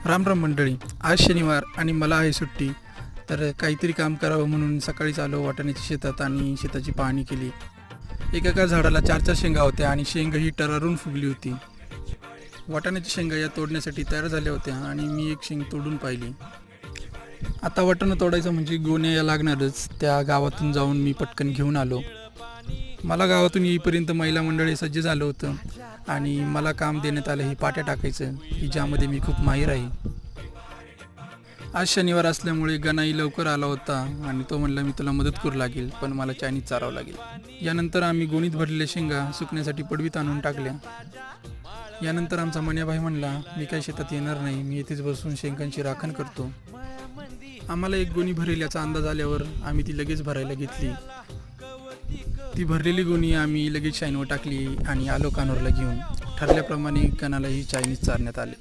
राम राम मंडळी. आज शनिवार आणि मला आहे सुट्टी. तर काहीतरी काम करावं म्हणून सकाळीच आलो वाटाण्याच्या शेतात आणि शेताची पाहणी केली. एका झाडाला 4-4 शेंगा होत्या आणि शेंग ही टरारून फुगली होती. वाटाण्याच्या शेंगा या तोडण्यासाठी तयार झाल्या होत्या आणि मी एक शेंग तोडून पाहिली. आता वाटाणं तोडायचं म्हणजे गोण्या या लागणारच. त्या गावातून जाऊन मी पटकन घेऊन आलो. मला गावातून येईपर्यंत महिला मंडळी सज्ज झालं होतं आणि मला काम देण्यात आलं हे पाट्या टाकायचं, की ज्यामध्ये मी खूप माहीर आहे. आज शनिवार असल्यामुळे गणाई लवकर आला होता आणि तो म्हणला मी तुला मदत करू लागेल, पण मला चायनीज चारावं लागेल. यानंतर आम्ही गोणीत भरलेल्या शेंगा सुकण्यासाठी पडवीत आणून टाकल्या. यानंतर आमचा मन्याभाई म्हणला मी काय शेतात येणार नाही, मी येथेच बसून शेंगांची राखण करतो. आम्हाला एक गोणी भरेल याचा अंदाज आल्यावर आम्ही ती लगेच भरायला घेतली. ती भरलेली गोणी आम्ही लगेच शाईनवर टाकली आणि आलो कानोरला घेऊन. ठरल्याप्रमाणे गणालाही चायनीज चारण्यात आले.